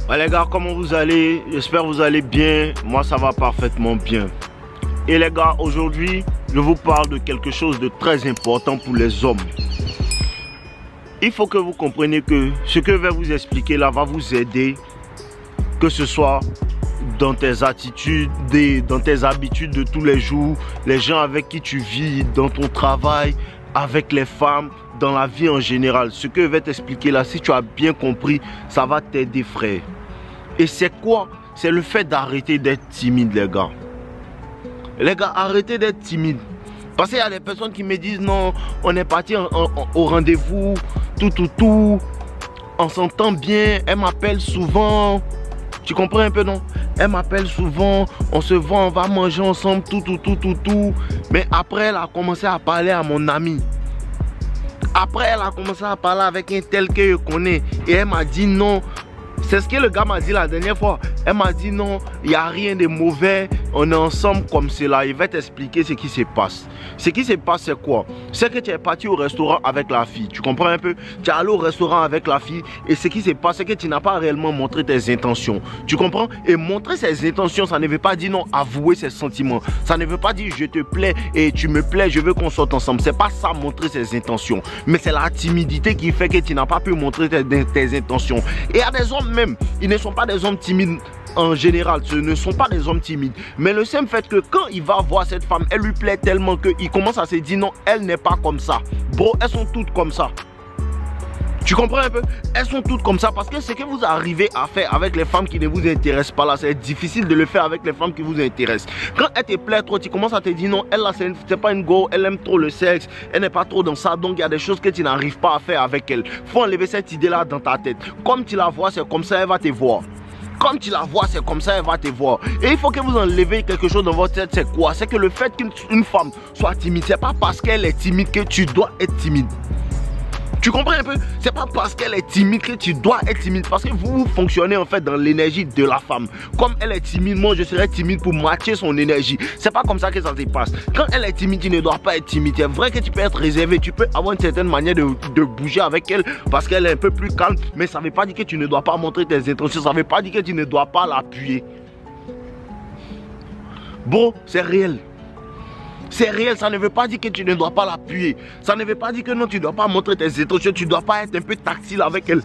Ouais les gars, comment vous allez? J'espère que vous allez bien. Moi ça va parfaitement bien. Et les gars, aujourd'hui je vous parle de quelque chose de très important pour les hommes. Il faut que vous compreniez que ce que je vais vous expliquer là va vous aider, que ce soit dans tes attitudes, dans tes habitudes de tous les jours, les gens avec qui tu vis, dans ton travail, avec les femmes, dans la vie en général. Ce que je vais t'expliquer là, si tu as bien compris, ça va t'aider frère. Et c'est quoi? C'est le fait d'arrêter d'être timide les gars. Les gars, arrêtez d'être timide. Parce qu'il y a des personnes qui me disent non, on est parti au rendez-vous, tout. On s'entend bien, elle m'appelle souvent. Tu comprends un peu non? Elle m'appelle souvent, on se voit, on va manger ensemble, tout. Mais après, elle a commencé à parler à mon ami. Après, elle a commencé à parler avec un tel que je connais. Et elle m'a dit non. C'est ce que le gars m'a dit la dernière fois. Elle m'a dit non, il n'y a rien de mauvais. On est ensemble comme cela. Il va t'expliquer ce qui se passe. Ce qui se passe, c'est quoi? C'est que tu es parti au restaurant avec la fille. Tu comprends un peu? Tu es allé au restaurant avec la fille. Et ce qui se passe, c'est que tu n'as pas réellement montré tes intentions. Tu comprends? Et montrer ses intentions, ça ne veut pas dire non, avouer ses sentiments. Ça ne veut pas dire je te plais et tu me plais, je veux qu'on sorte ensemble. C'est pas ça, montrer ses intentions. Mais c'est la timidité qui fait que tu n'as pas pu montrer tes intentions. Et il y a des hommes même, ils ne sont pas des hommes timides en général, ce ne sont pas des hommes timides. Mais le simple fait que quand il va voir cette femme, elle lui plaît tellement qu'il commence à se dire non, elle n'est pas comme ça. Bro, elles sont toutes comme ça. Tu comprends un peu? Elles sont toutes comme ça parce que ce que vous arrivez à faire avec les femmes qui ne vous intéressent pas là, c'est difficile de le faire avec les femmes qui vous intéressent. Quand elle te plaît trop, tu commences à te dire non, elle là c'est pas une go, elle aime trop le sexe, elle n'est pas trop dans ça, donc il y a des choses que tu n'arrives pas à faire avec elle. Faut enlever cette idée là dans ta tête. Comme tu la vois, c'est comme ça, elle va te voir. Comme tu la vois, c'est comme ça, elle va te voir. Et il faut que vous enlevez quelque chose dans votre tête, c'est quoi? C'est que le fait qu'une femme soit timide, c'est pas parce qu'elle est timide que tu dois être timide. Tu comprends un peu? C'est pas parce qu'elle est timide que tu dois être timide. Parce que vous fonctionnez en fait dans l'énergie de la femme. Comme elle est timide, moi je serais timide pour matcher son énergie. C'est pas comme ça que ça se passe. Quand elle est timide, tu ne dois pas être timide. C'est vrai que tu peux être réservé. Tu peux avoir une certaine manière de bouger avec elle parce qu'elle est un peu plus calme. Mais ça ne veut pas dire que tu ne dois pas montrer tes intentions. Ça ne veut pas dire que tu ne dois pas l'appuyer. Bon, c'est réel. C'est réel, ça ne veut pas dire que tu ne dois pas l'appuyer. Ça ne veut pas dire que non, tu ne dois pas montrer tes intentions. Tu ne dois pas être un peu tactile avec elle.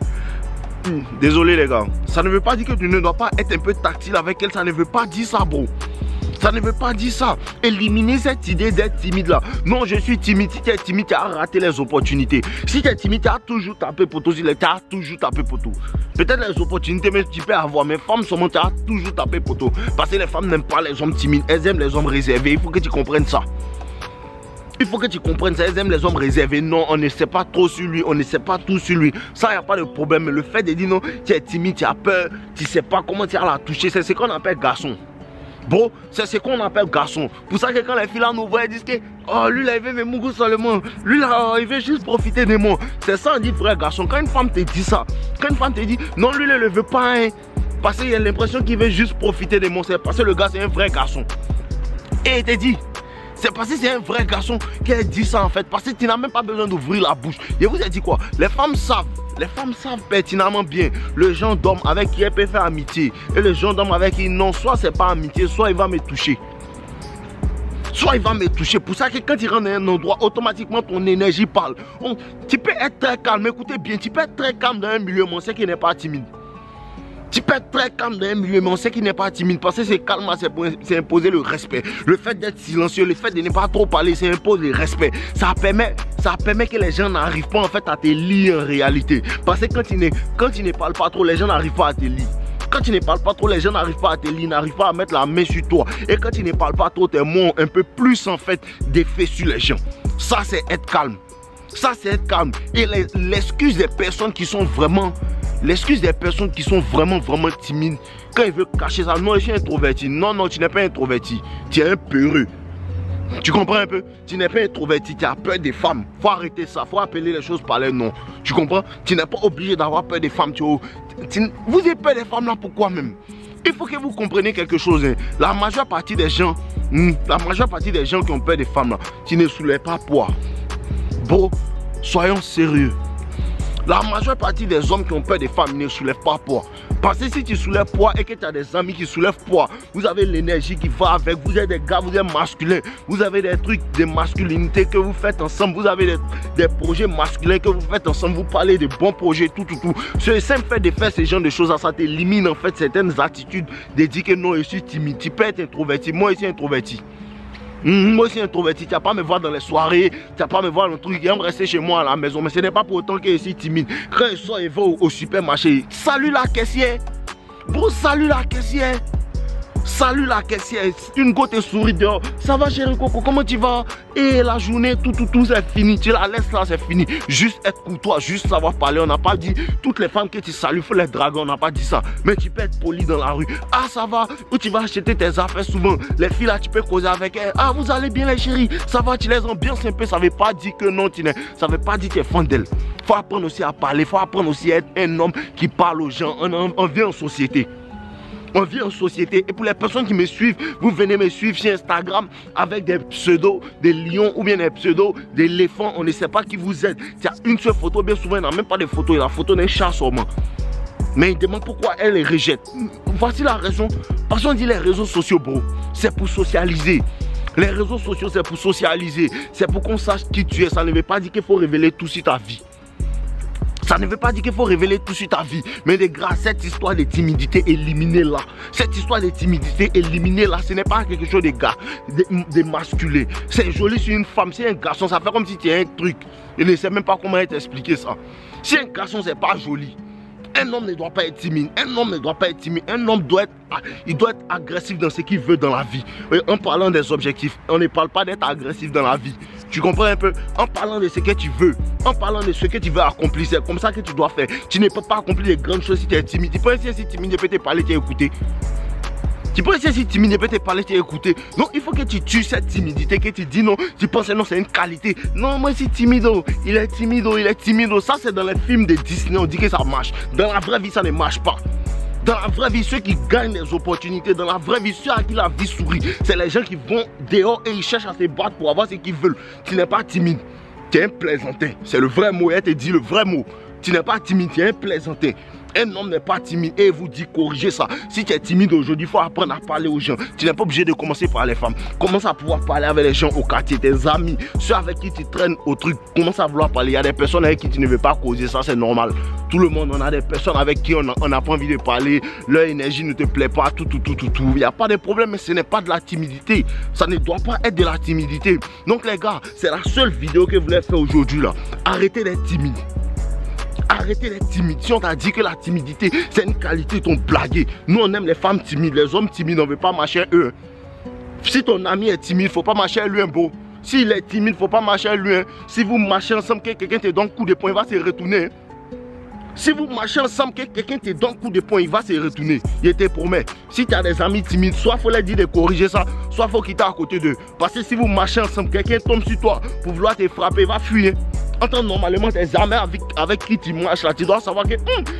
Désolé les gars. Ça ne veut pas dire que tu ne dois pas être un peu tactile avec elle. Ça ne veut pas dire ça bro. Ça ne veut pas dire ça. Éliminez cette idée d'être timide là. Non, je suis timide. Si tu es timide, tu as raté les opportunités. Si tu es timide, tu as toujours tapé poteau. Tu as toujours tapé poteau. Peut-être les opportunités, mais tu peux avoir. Mais femmes, seulement, tu as toujours tapé poteau. Parce que les femmes n'aiment pas les hommes timides. Elles aiment les hommes réservés. Il faut que tu comprennes ça. Il faut que tu comprennes ça, elles aiment les hommes réservés. Non, on ne sait pas trop sur lui, on ne sait pas tout sur lui. Ça, il n'y a pas de problème. Mais le fait de dire non, tu es timide, tu as peur, tu ne sais pas comment tu as la toucher, c'est ce qu'on appelle garçon. Bro, c'est ce qu'on appelle garçon. Pour ça que quand les filles là nous voient, elles disent que oh, lui là, il veut me mourir seulement. Lui là, il veut juste profiter de moi. C'est ça, on dit frère garçon. Quand une femme te dit ça, quand une femme te dit non, lui, il ne le veut pas, hein, parce qu'il a l'impression qu'il veut juste profiter de moi. C'est parce que le gars, c'est un vrai garçon. Et il te dit. C'est parce que c'est un vrai garçon qui dit ça en fait. Parce que tu n'as même pas besoin d'ouvrir la bouche. Je vous ai dit quoi? Les femmes savent pertinemment bien le genre d'homme avec qui elle peut faire amitié. Et le genre d'homme avec qui non, soit c'est pas amitié, soit il va me toucher. Soit il va me toucher. Pour ça que quand tu rentres dans un endroit, automatiquement ton énergie parle. Tu peux être très calme, écoutez bien, tu peux être très calme dans un milieu, mais on sait qu'il n'est pas timide. Tu peux être très calme dans un milieu, mais on sait qu'il n'est pas timide. Parce que c'est calme, c'est imposer le respect. Le fait d'être silencieux, le fait de ne pas trop parler, c'est imposer le respect. Ça permet que les gens n'arrivent pas en fait à te lire en réalité. Parce que quand tu ne parles pas trop, les gens n'arrivent pas à te lire. Quand tu ne parles pas trop, les gens n'arrivent pas à te lire, n'arrivent pas à mettre la main sur toi. Et quand tu ne parles pas trop, tes mots ont un peu plus en fait d'effet sur les gens. Ça, c'est être calme. Ça, c'est être calme. Et l'excuse des personnes qui sont vraiment... L'excuse des personnes qui sont vraiment timides, quand ils veulent cacher ça, non, je suis introverti. Non, non, tu n'es pas introverti. Tu es un peureux. Tu comprends un peu? Tu n'es pas introverti, tu as peur des femmes. Faut arrêter ça, faut appeler les choses par leur nom. Tu comprends? Tu n'es pas obligé d'avoir peur des femmes. Vous avez peur des femmes là, pourquoi même? Il faut que vous compreniez quelque chose. Hein. La majeure partie des gens qui ont peur des femmes là, tu ne soulèves pas poids. Bon, soyons sérieux. La majeure partie des hommes qui ont peur des femmes ne soulèvent pas poids. Parce que si tu soulèves poids et que tu as des amis qui soulèvent poids, vous avez l'énergie qui va avec, vous êtes des gars, vous êtes masculins, vous avez des trucs de masculinité que vous faites ensemble, vous avez des projets masculins que vous faites ensemble, vous parlez de bons projets, tout. Ce simple fait de faire ce genre de choses, ça t'élimine en fait certaines attitudes de dire que non, je suis timide. Tu peux être introverti, moi je suis introverti. Moi aussi introverti, tu n'as pas à me voir dans les soirées, tu n'as pas à me voir dans le truc, j'aime rester chez moi à la maison, mais ce n'est pas pour autant que je suis timide. Quand je sors et vais au supermarché, salut la caissière, bon salut la caissière, salut la caissière, une go te sourit dehors, ça va chérie Coco, comment tu vas? Et la journée, tout c'est fini, tu la laisses là, c'est fini. Juste être courtois, juste savoir parler, on n'a pas dit toutes les femmes que tu salues, il faut les draguer, on n'a pas dit ça. Mais tu peux être poli dans la rue, ah ça va, où tu vas acheter tes affaires souvent, les filles là tu peux causer avec elles, ah vous allez bien les chéris, ça va, tu les ambiances un peu, ça veut pas dire que non, ça veut pas dire que tu es fan d'elles. Faut apprendre aussi à parler, faut apprendre aussi à être un homme qui parle aux gens, on vit en société. On vit en société et pour les personnes qui me suivent, vous venez me suivre sur Instagram avec des pseudos, des lions ou bien des pseudos, d'éléphants, on ne sait pas qui vous êtes. Il y a une seule photo, bien souvent il n'y a même pas de photo, il y a la photo d'un chat seulement. Mais il demande pourquoi elle les rejette. Voici la raison. Parce qu'on dit les réseaux sociaux, bro, c'est pour socialiser. Les réseaux sociaux, c'est pour socialiser. C'est pour qu'on sache qui tu es. Ça ne veut pas dire qu'il faut révéler tout sur ta vie. Ça ne veut pas dire qu'il faut révéler tout sur ta vie. Mais les gars, cette histoire de timidité, éliminez-la. Cette histoire de timidité, éliminez-la. Ce n'est pas quelque chose de gars, de masculin. C'est joli sur une femme, c'est un garçon. Ça fait comme si tu as un truc. Je ne sais même pas comment t'expliquer ça. Si un garçon, c'est pas joli. Un homme ne doit pas être timide. Un homme ne doit pas être timide. Un homme doit être agressif dans ce qu'il veut dans la vie. Et en parlant des objectifs, on ne parle pas d'être agressif dans la vie. Tu comprends un peu? En parlant de ce que tu veux, en parlant de ce que tu veux accomplir, c'est comme ça que tu dois faire. Tu ne peux pas accomplir les grandes choses si tu es timide. Tu peux essayer si timide, je peux te parler, tu es écouté. Tu peux essayer si timide, je peux te parler, tu es écouté. Donc il faut que tu tues cette timidité, que tu dis non, tu penses non, c'est une qualité. Non, moi je suis timide, il est timide, il est timide. Ça c'est dans les films de Disney, on dit que ça marche. Dans la vraie vie, ça ne marche pas. Dans la vraie vie, ceux qui gagnent des opportunités, dans la vraie vie, ceux à qui la vie sourit, c'est les gens qui vont dehors et ils cherchent à se battre pour avoir ce qu'ils veulent. Tu n'es pas timide, tu es un plaisantin. C'est le vrai mot, elle te dit le vrai mot. Tu n'es pas timide, tu es un plaisantin. Un homme n'est pas timide et vous dit corriger ça. Si tu es timide aujourd'hui, il faut apprendre à parler aux gens. Tu n'es pas obligé de commencer par les femmes. Commence à pouvoir parler avec les gens au quartier, tes amis, ceux avec qui tu traînes au truc. Commence à vouloir parler. Il y a des personnes avec qui tu ne veux pas causer, ça c'est normal. Tout le monde, on a des personnes avec qui on n'a pas envie de parler. Leur énergie ne te plaît pas, tout. Il n'y a pas de problème, mais ce n'est pas de la timidité. Ça ne doit pas être de la timidité. Donc les gars, c'est la seule vidéo que je voulais faire aujourd'hui là. Arrêtez d'être timide. Arrêtez d'être timide. Si on t'a dit que la timidité c'est une qualité, t'ont blagué. Nous on aime les femmes timides, les hommes timides, on ne veut pas marcher à eux. Si ton ami est timide, il ne faut pas marcher à lui un beau. S'il est timide, il ne faut pas marcher à lui. Si vous marchez ensemble, que quelqu'un te donne un coup de poing, il va se retourner. Si vous marchez ensemble, que quelqu'un te donne un coup de poing, il va se retourner. Il te promet. Si tu as des amis timides, soit il faut leur dire de corriger ça, soit il faut quitter à côté d'eux. Parce que si vous marchez ensemble, quelqu'un tombe sur toi pour vouloir te frapper, il va fuir. En tant que normalement, tes amis avec qui tu marches là, tu dois savoir que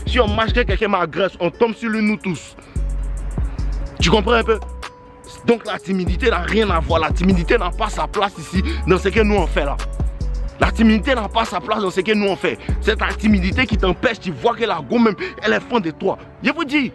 si on marche, que quelqu'un m'agresse, on tombe sur lui, nous tous. Tu comprends un peu? Donc la timidité n'a rien à voir. La timidité n'a pas sa place ici dans ce que nous on fait là. La timidité n'a pas sa place dans ce que nous on fait. C'est ta timidité qui t'empêche, tu vois que la gomme même, elle est fan de toi. Je vous dis,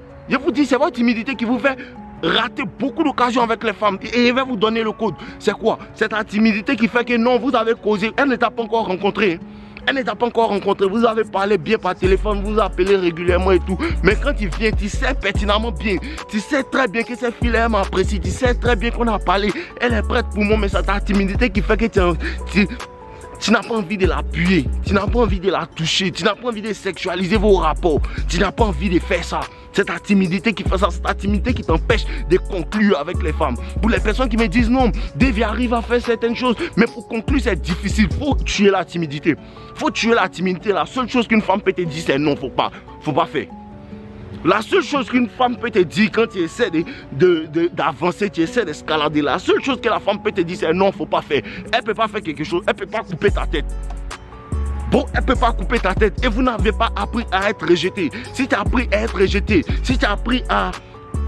c'est votre timidité qui vous fait rater beaucoup d'occasions avec les femmes. Et je vais vous donner le code. C'est quoi? C'est ta timidité qui fait que non, vous avez causé. Elle ne t'a pas encore rencontré. Elle ne t'a pas encore rencontré. Vous avez parlé bien par téléphone, vous appelez régulièrement et tout. Mais quand tu viens, tu sais pertinemment bien. Tu sais très bien que cette fille-là m'apprécie. Tu sais très bien qu'on a parlé. Elle est prête pour moi, mais c'est ta timidité qui fait que tu n'as pas envie de l'appuyer, tu n'as pas envie de la toucher, tu n'as pas envie de sexualiser vos rapports, tu n'as pas envie de faire ça. C'est ta timidité qui fait ça, c'est ta timidité qui t'empêche de conclure avec les femmes. Pour les personnes qui me disent non, Dave arrive à faire certaines choses, mais pour conclure c'est difficile, il faut tuer la timidité. Il faut tuer la timidité, la seule chose qu'une femme peut te dire c'est non, faut pas faire. La seule chose qu'une femme peut te dire quand tu essaies d'avancer, tu essaies d'escalader, la seule chose que la femme peut te dire c'est non, faut pas faire. Elle ne peut pas faire quelque chose, elle ne peut pas couper ta tête. Bon, elle ne peut pas couper ta tête et vous n'avez pas appris à être rejeté. Si tu as appris à être rejeté, si tu as appris à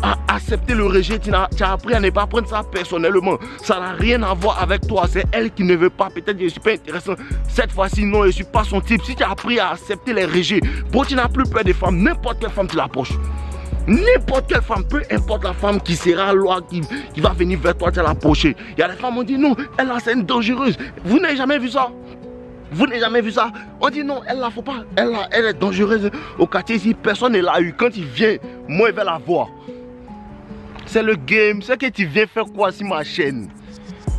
à accepter le rejet, tu as appris à ne pas prendre ça personnellement. Ça n'a rien à voir avec toi. C'est elle qui ne veut pas. Peut-être que je ne suis pas intéressant. Cette fois-ci, non, je ne suis pas son type. Si tu as appris à accepter les rejets, bon, tu n'as plus peur des femmes. N'importe quelle femme tu l'approches. N'importe quelle femme, peu importe la femme qui sera là, qui va venir vers toi, tu vas l'approcher. Il y a des femmes qui ont dit non, elle là c'est une dangereuse. Vous n'avez jamais vu ça? Vous n'avez jamais vu ça? On dit non, elle là, faut pas. Elle est dangereuse au quartier ici. Personne ne l'a eu. Quand il vient, moi, il va la voir. C'est le game. C'est que tu viens faire quoi sur ma chaîne?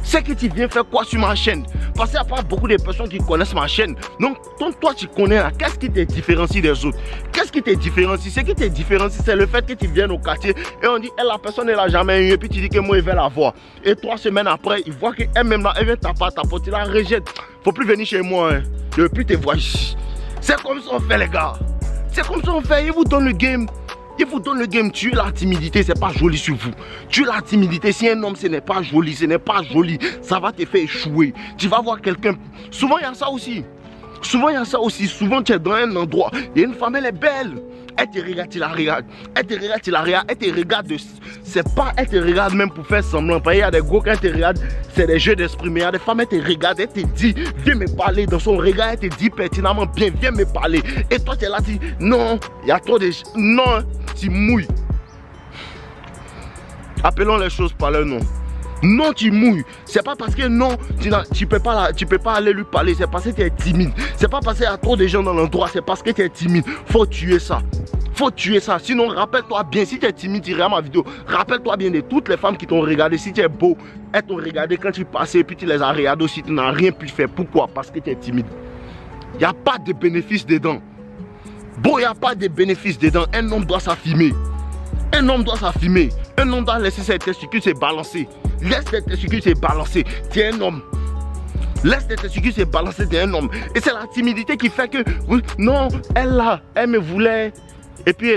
C'est que tu viens faire quoi sur ma chaîne? Parce qu'il n'y a pas beaucoup de personnes qui connaissent ma chaîne. Donc, toi, tu connais là. Qu'est-ce qui te différencie des autres? Qu'est-ce qui te différencie? Ce qui te différencie, c'est le fait que tu viennes au quartier et on dit, la personne ne l'a jamais eu. Et puis tu dis que moi, il va la voir. Et 3 semaines après, il voit qu'elle-même là, elle vient taper ta porte, il la rejette. Faut plus venir chez moi. Hein. Je ne veux plus te voir ici. C'est comme ça on fait, les gars. C'est comme ça on fait. Il vous donne le game. Il vous donne le game, tuer la timidité, c'est pas joli sur vous. Tuer la timidité, si un homme ce n'est pas joli, ça va te faire échouer. Tu vas voir quelqu'un, souvent il y a ça aussi. Souvent tu es dans un endroit, il y a une femme, elle est belle. Elle te regarde, tu la regardes. Elle te regarde, c'est pas, elle te regarde même pour faire semblant. Il y a des gros quand elle te regarde, c'est des jeux d'esprit. Mais il y a des femmes, elle te regarde, elle te dit, viens me parler. Dans son regard, elle te dit pertinemment, bien, viens me parler. Et toi, tu es là, tu dis, non, il y a trop de... Non, tu mouilles. Appelons les choses par leur nom. Non, tu mouilles. C'est pas parce que non, tu peux pas aller lui parler. C'est parce que tu es timide. C'est pas parce qu'il y a trop de gens dans l'endroit. C'est parce que tu es timide. Faut tuer ça. Faut tuer ça. Sinon, rappelle-toi bien. Si tu es timide, tu regardes ma vidéo. Rappelle-toi bien de toutes les femmes qui t'ont regardé. Si tu es beau, elles t'ont regardé quand tu passais et puis tu les as regardées aussi. Tu n'as rien pu faire. Pourquoi? Parce que tu es timide. Il n'y a pas de bénéfice dedans. Bon, il n'y a pas de bénéfice dedans. Un homme doit s'affirmer. Un homme doit s'affirmer. Un homme doit laisser ses testicules se balancer. Laisse tes testicules se balancer. Tu es un homme. Laisse tes testicules se balancer. Tu es un homme. Et c'est la timidité qui fait que... Non, elle me voulait. Et puis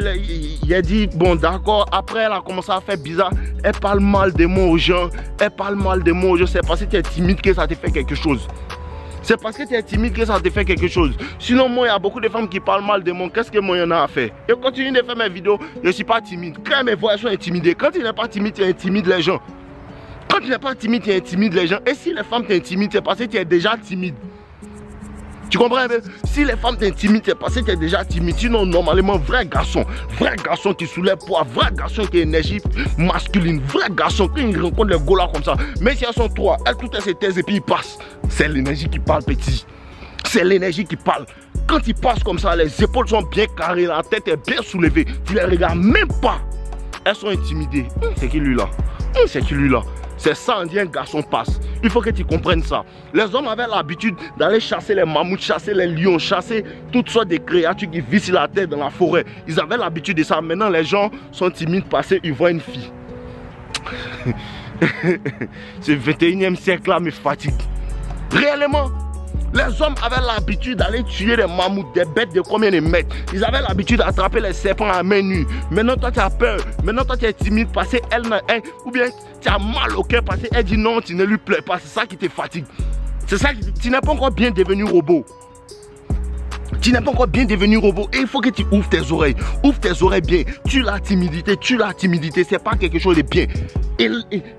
il a dit, bon d'accord. Après elle a commencé à faire bizarre. Elle parle mal de moi aux gens. C'est parce que tu es timide que ça te fait quelque chose. C'est parce que tu es timide que ça te fait quelque chose. Sinon, moi, il y a beaucoup de femmes qui parlent mal de moi. Qu'est-ce que moi, il y en a à faire? Je continue de faire mes vidéos. Je ne suis pas timide. Quand mes voix sont intimidées. Quand tu n'es pas timide, tu intimides les gens. Quand tu n'es pas timide, tu intimides les gens. Et si les femmes t'intimident, c'est parce que tu es déjà timide. Tu comprends un peu? Si les femmes t'intimident, c'est parce que tu es déjà timide. Sinon, normalement, vrai garçon qui soulève poids, vrai garçon qui a énergie masculine, vrai garçon qui rencontre les gars là comme ça. Mais si elles sont 3, elles toutes elles se taisent et puis ils passent. C'est l'énergie qui parle, petit. C'est l'énergie qui parle. Quand ils passent comme ça, les épaules sont bien carrées, la tête est bien soulevée. Tu les regardes même pas. Elles sont intimidées. C'est qui lui là? C'est qui lui là? C'est ça, on dit un garçon passe. Il faut que tu comprennes ça. Les hommes avaient l'habitude d'aller chasser les mammouths, chasser les lions, chasser toutes sortes de créatures qui vivent sur la terre dans la forêt. Ils avaient l'habitude de ça. Maintenant, les gens sont timides parce qu'ils voient une fille. Ce 21e siècle-là me fatigue. Réellement. Les hommes avaient l'habitude d'aller tuer des mammouths, des bêtes de combien de mètres. Ils avaient l'habitude d'attraper les serpents à main nue. Maintenant, toi, tu as peur. Maintenant, toi, tu es timide parce qu'elle n'a... Ou bien, tu as mal au cœur parce qu'elle dit non, tu ne lui plais pas. C'est ça qui te fatigue. C'est ça qui... Tu n'es pas encore bien devenu robot. Tu n'es pas encore bien devenu robot. Et il faut que tu ouvres tes oreilles. Ouvre tes oreilles bien. Tue la timidité. C'est pas quelque chose de bien. Et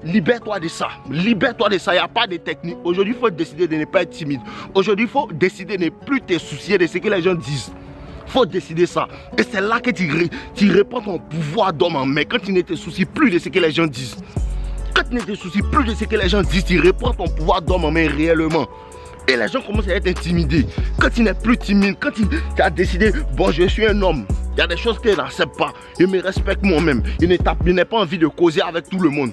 libère-toi de ça. Libère-toi de ça. Il n'y a pas de technique. Aujourd'hui, il faut décider de ne pas être timide. Aujourd'hui, il faut décider de ne plus te soucier de ce que les gens disent. Il faut décider ça. Et c'est là que tu reprends ton pouvoir d'homme en main. Quand tu ne te soucies plus de ce que les gens disent. Quand tu ne te soucies plus de ce que les gens disent, tu reprends ton pouvoir d'homme en main réellement. Et les gens commencent à être intimidés. Quand tu n'es plus timide, quand tu as décidé, bon, je suis un homme, il y a des choses que je n'accepte pas. Je me respecte moi-même. Je n'ai pas envie de causer avec tout le monde.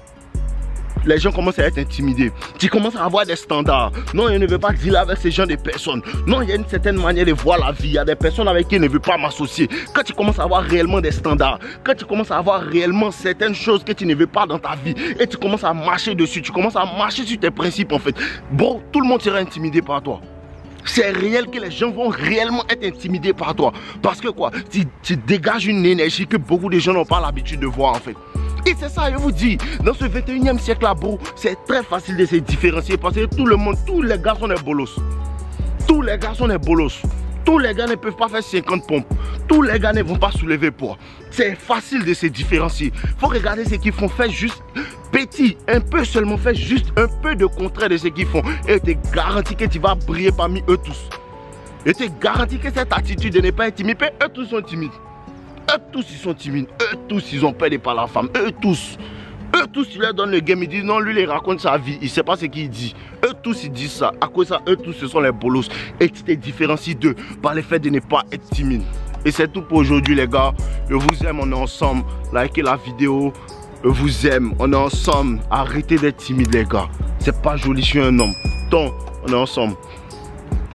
Les gens commencent à être intimidés. Tu commences à avoir des standards. Non, je ne veux pas dealer avec ces gens de personnes. Non, il y a une certaine manière de voir la vie. Il y a des personnes avec qui je ne veux pas m'associer. Quand tu commences à avoir réellement des standards, quand tu commences à avoir réellement certaines choses que tu ne veux pas dans ta vie, et tu commences à marcher dessus, tu commences à marcher sur tes principes en fait, bon, tout le monde sera intimidé par toi. C'est réel que les gens vont réellement être intimidés par toi. Parce que quoi, tu dégages une énergie que beaucoup de gens n'ont pas l'habitude de voir en fait. Et c'est ça, je vous dis, dans ce 21e siècle là, bro, c'est très facile de se différencier parce que tout le monde, tous les gars sont des bolos. Tous les gars sont des bolos. Tous les gars ne peuvent pas faire 50 pompes. Tous les gars ne vont pas soulever poids. C'est facile de se différencier. Il faut regarder ce qu'ils font. Fais juste petit, un peu seulement. Fais juste un peu de contraire de ce qu'ils font. Et je te garantis que tu vas briller parmi eux tous. Je te garantis que cette attitude de ne pas être timide, eux tous sont timides. Eux tous ils sont timides. Eux tous ils ont peur de parler à la femme. Eux tous, tu leur donnes le game, ils disent non, lui il raconte sa vie, il ne sait pas ce qu'il dit. Eux tous ils disent ça. À cause de ça, eux tous ce sont les bolos. Et tu te différencies d'eux par le fait de ne pas être timide. Et c'est tout pour aujourd'hui les gars. Je vous aime, on est ensemble. Likez la vidéo. Je vous aime, on est ensemble. Arrêtez d'être timide les gars. C'est pas joli, je suis un homme. Donc, on est ensemble.